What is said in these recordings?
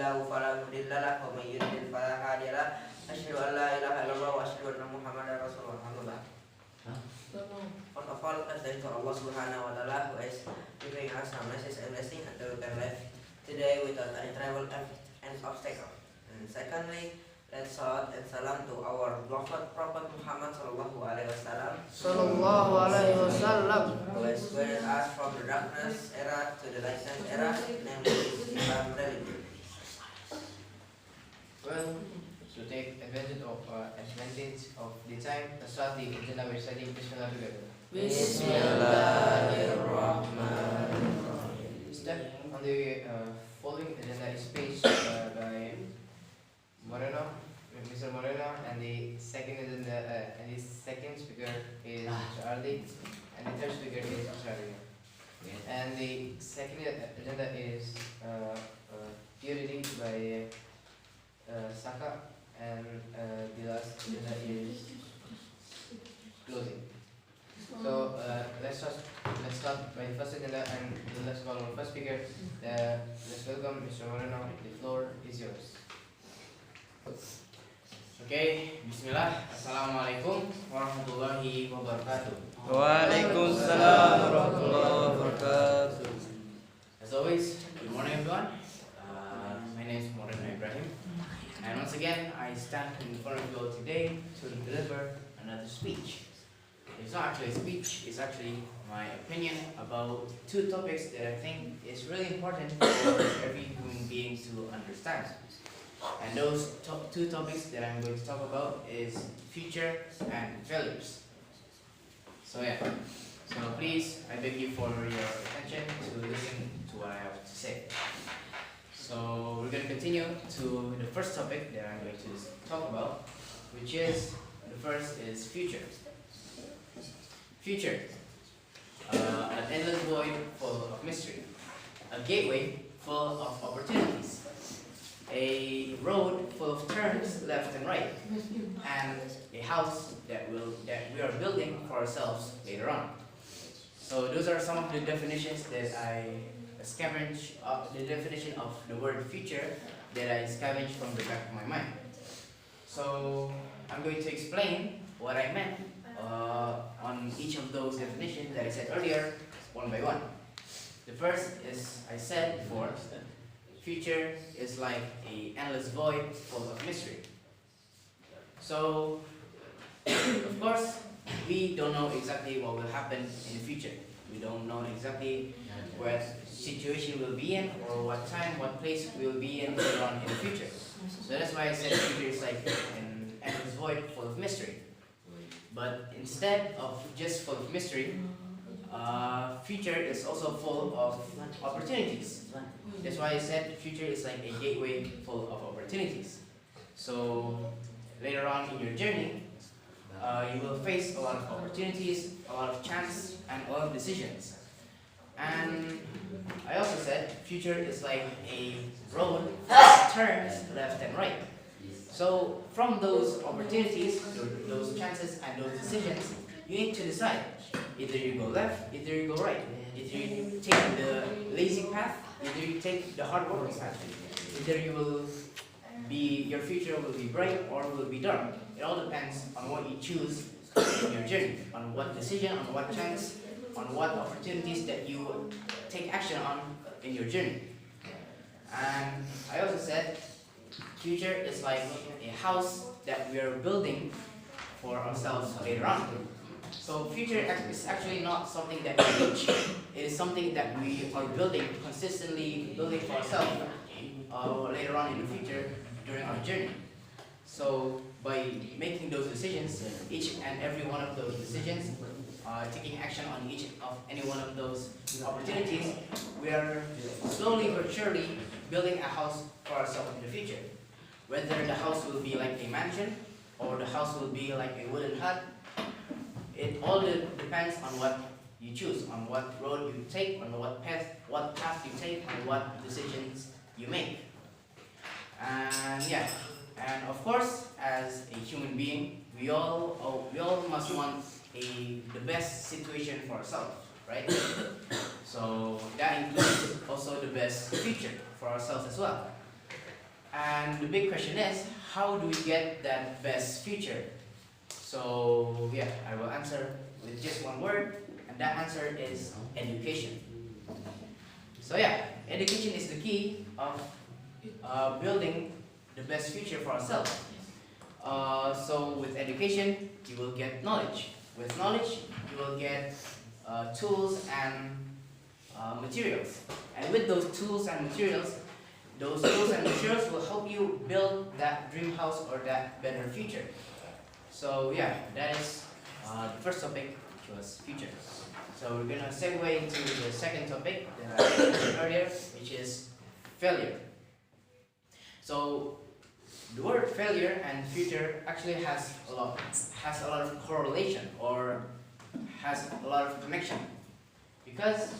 له فلا مضل له ومن يضلل فلا هادي له أشهد أن لا إله إلا الله وأشهد أن محمدا رسول الله أما بعد. First of all, thanks to Allah Subhanahu wa Ta'ala who is giving us some message and blessing until we can live today without any trouble and obstacle. And secondly, let's salat and salam to our beloved Prophet Muhammad Sallallahu Alaihi Wasallam, who has guided us from the darkness era to the lightened era, namely Islam religion. Well, to take advantage of the time, let's start the agenda by studying Bismillah together. Bismillahirrahmanirrahim. Step on the following agenda is paged by Moreno, Mr. Moreno, and the second speaker is Mr. Ardi, and the third speaker is Mr. Ardi. And the second agenda is theory by Saka, and the last agenda is closing. So let's start by the first agenda, and let's call our first speaker. Let's welcome Mr. Moreno. The floor is yours. Okay, Bismillah. Assalamualaikum warahmatullahi wabarakatuh. Waalaikumsalam warahmatullahi wabarakatuh. As always, good morning everyone. My name is Moreno Ibrahim, and once again I stand in front of you all today to deliver another speech. It's not actually a speech, it's actually my opinion about two topics that I think is really important for every human being to understand. And those two topics that I'm going to talk about is future and failures. So yeah, so please, I beg you for your attention to listen to what I have to say. So we're going to continue to the first topic that I'm going to talk about, which is, the first is future. Future, an endless void full of mystery, a gateway full of opportunities, a road full of turns left and right, and a house that we are building for ourselves later on. So those are some of the definitions that I scavenged, the definition of the word future that I scavenged from the back of my mind. So I'm going to explain what I meant on each of those definitions that I said earlier, one by one. The first is, I said before, future is like an endless void full of mystery. So, of course, we don't know exactly what will happen in the future. We don't know exactly what situation we'll be in, or what time, what place we'll be in later on in the future. So that's why I said future is like an endless void full of mystery. But instead of just full of mystery, future is also full of opportunities. That's why I said future is like a gateway full of opportunities. So later on in your journey, you will face a lot of opportunities, a lot of chance, and a lot of decisions. And I also said future is like a road that turns left and right. So from those opportunities, those chances, and those decisions, you need to decide. Either you go left, either you go right. Either you take the lazy path, either you take the hard working path. Either your future will be bright or will be dark. It all depends on what you choose in your journey, on what decision, on what chance, on what opportunities that you take action on in your journey. And I also said, future is like a house that we are building for ourselves later on. So future is actually not something that we reach. It is something that we are building, consistently building for ourselves later on in the future during our journey. So by making those decisions, each and every one of those decisions, taking action on any one of those opportunities, we are slowly but surely building a house for ourselves in the future. Whether the house will be like a mansion or the house will be like a wooden hut, it all depends on what you choose, on what road you take, on what path you take, on what decisions you make. And yeah, and of course, as a human being, we all must want the best situation for ourselves, right? So that includes also the best future for ourselves as well. And the big question is, how do we get that best future? So yeah, I will answer with just one word, and that answer is education. So yeah, education is the key of building the best future for ourselves. So with education, you will get knowledge. With knowledge, you will get tools and materials. And with those tools and materials will help you build that dream house or that better future. So yeah, that is the first topic, which was future. So we're gonna segue into the second topic that I mentioned earlier, which is failure. So the word failure and future actually has a lot of correlation, or has a lot of connection, because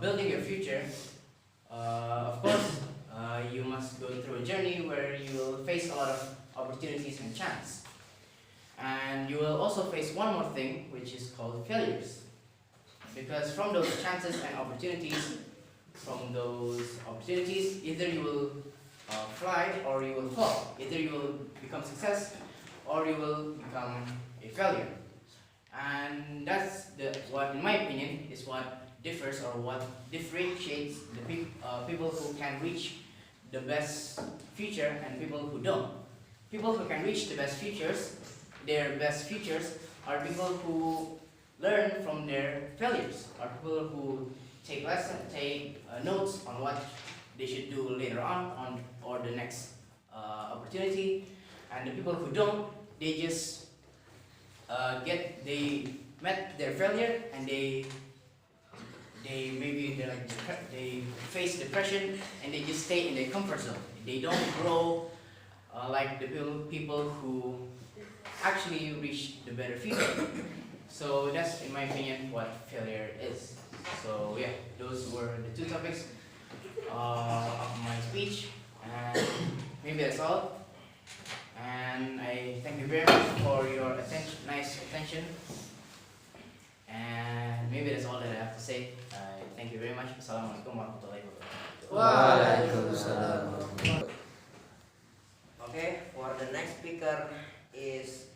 building your future, of course, you must go through a journey where you will face a lot of opportunities and chance, and you will also face one more thing, which is called failures, because from those chances and opportunities, either you will fly or you will fall. Either you will become success or you will become a failure. And that's what, in my opinion, is what differs, or what differentiates the people who can reach the best future and people who don't. People who can reach their best futures are people who learn from their failures, are people who take notes on what they should do later on or the next opportunity. And the people who don't, they just they met their failure, and they face depression, and they just stay in their comfort zone. They don't grow like the people who actually reach the better future. So that's, in my opinion, what failure is. So yeah, those were the two topics of my speech, and maybe that's all. And I thank you very much for your nice attention. And maybe that's all that I have to say. Thank you very much. Assalamualaikum warahmatullahi wabarakatuh. Waalaikumsalam. Okay, for the next speaker is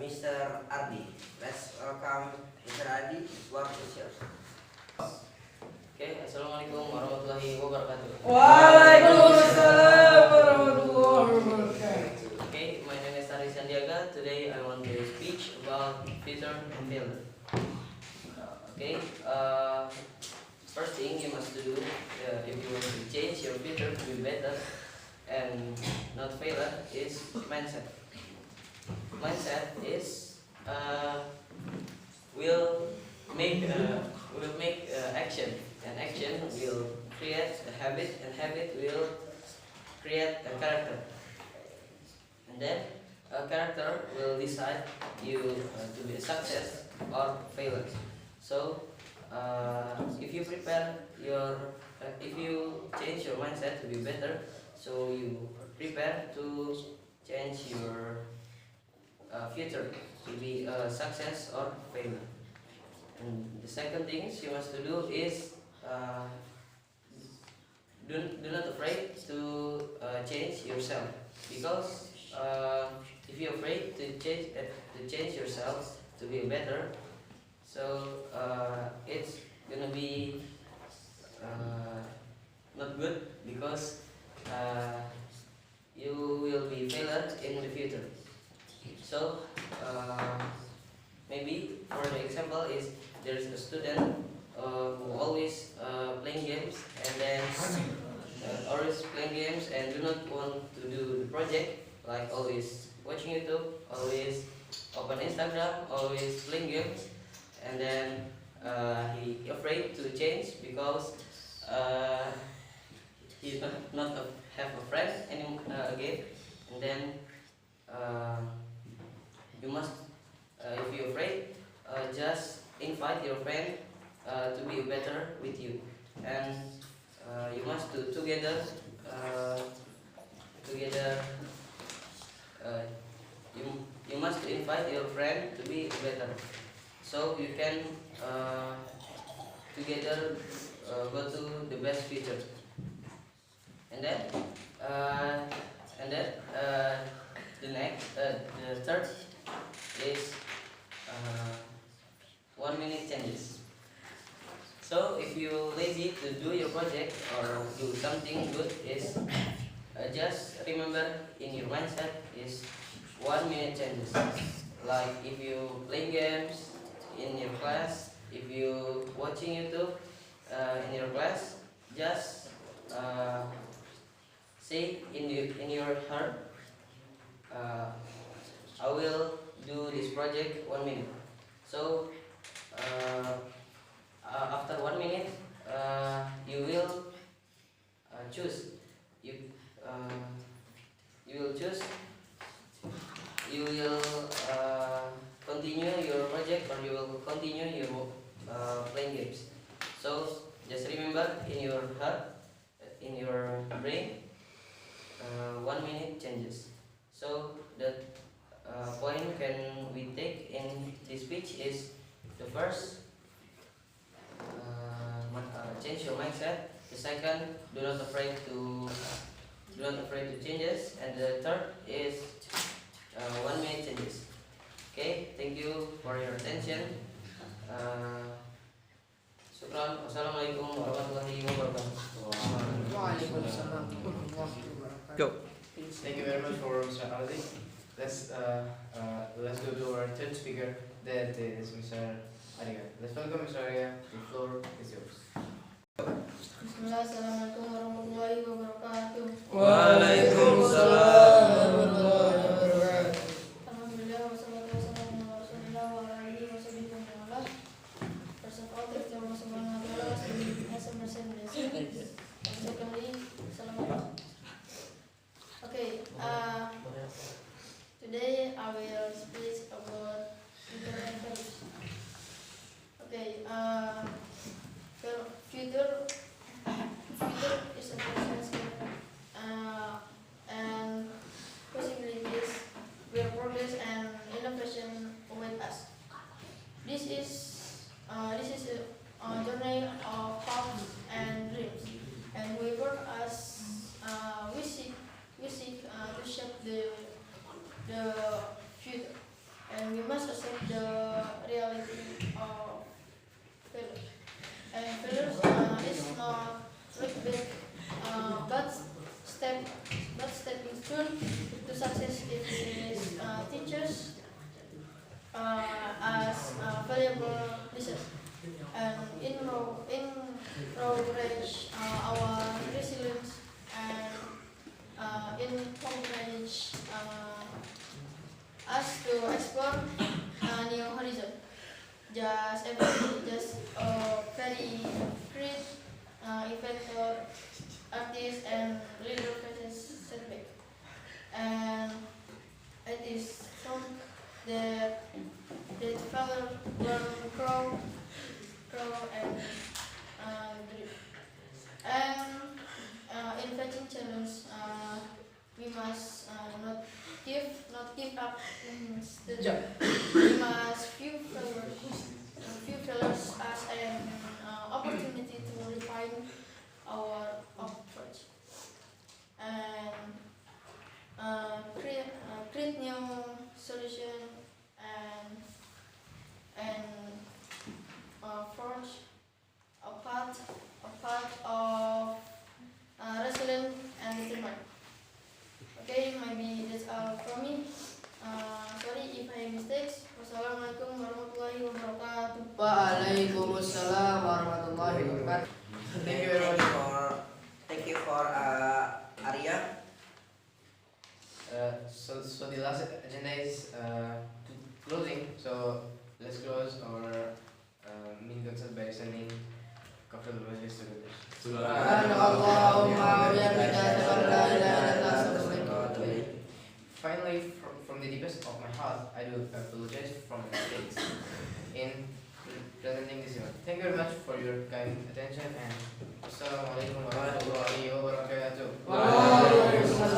Mr. Ardi. Let's welcome Mr. Ardi. What is yours? Okay, Assalamualaikum warahmatullahi wabarakatuh. Waalaikumsalam warahmatullahi wabarakatuh. Okay, my name is Ari Sandiaga. Today I want to speak about future and failure. Okay, first thing you must do if you want to change your future to be better and not failure is mindset. Mindset is will make action, and action will create a habit, and habit will create a character, and then a character will decide you to be a success or failure. So if you change your mindset to be better, so you prepare to change your future to be a success or failure. And the second thing you must do is do not afraid to change yourself, because if you're afraid to change yourself to be better, so it's gonna be not good, because you will be failure in the future. So maybe for the example is there is a student who always playing games, and then always playing games and do not want to do the project, like always watching YouTube, always open Instagram, always playing games, and then he afraid to change because he not have a friend anymore again. And then you must, if you're afraid, just invite your friend to be better with you, and you must do together. You must invite your friend to be better, so you can together go to the best future. And then and then the third is 1 minute changes. So if you lazy to do your project or do something good, is just remember in your mindset is 1 minute changes. Like if you play games in your class, if you watching YouTube in your class, just say in your heart, I will do this project 1 minute. So after 1 minute, you will choose. You will choose. You will continue your project or you will continue your playing games. So just remember in your heart, in your brain, 1 minute changes. So the point can we take in this speech is the first, change your mindset. The second, do not afraid to changes, and the third is 1 minute changes. Okay, thank you for your attention. Syukran. Wassalamualaikum warahmatullahi wabarakatuh. Waalaikumsalam warahmatullahi wabarakatuh. Go. Thank you very much for Mr. Ali. Let's go to our third speaker. That is Mr. Arya. Let's welcome Mr. Arya. The floor is yours. Bismillah, Assalamualaikum warahmatullahi wabarakatuh. Waalaikumsalam warahmatullahi wabarakatuh. Alhamdulillah, wassalatu wassalamu ala rasulillah wa ala alihi wa sahbihi wa man walah. First of all, thank you Allah subhanahu wa ta'ala as a mercy and blessing. And secondly, salam. Okay, today I will speak about internet values. Okay, future is a process and possibilities where progress and innovation await us. This is a journey of hopes and dreams, and we work as we seek to shape the future, and we must accept the reality of failure. And failure is not regret, but stepping stone to success. It is teachers as valuable lessons, and encourage our resilience and encourage us to explore new horizon. Just very great inventor, artist, and leader faces setback, and it is from that father will grow and drift. And in facing challenge, we must not give up instead. We must view failures as an opportunity to refine our approach and create new solution and forge a path of resilient and determined. Okay, maybe that's all from me. Sorry if I have mistakes. Wassalamualaikum warahmatullahi wabarakatuh. Waalaikumsalam warahmatullahi wabarakatuh. Thank you very much. Thank you for Arya. So the last agenda is closing. So let's close our mini concert by sending Kafir Majlis to the Subhanallahumma wa bihamdika asyhadu an la ilaha illa anta astaghfiruka wa atubu ilaik. Finally, from the deepest of my heart, I do apologize for my mistakes in presenting this event. Thank you very much for your kind attention, and Assalamualaikum warahmatullahi wabarakatuh. Waalaikumsalam.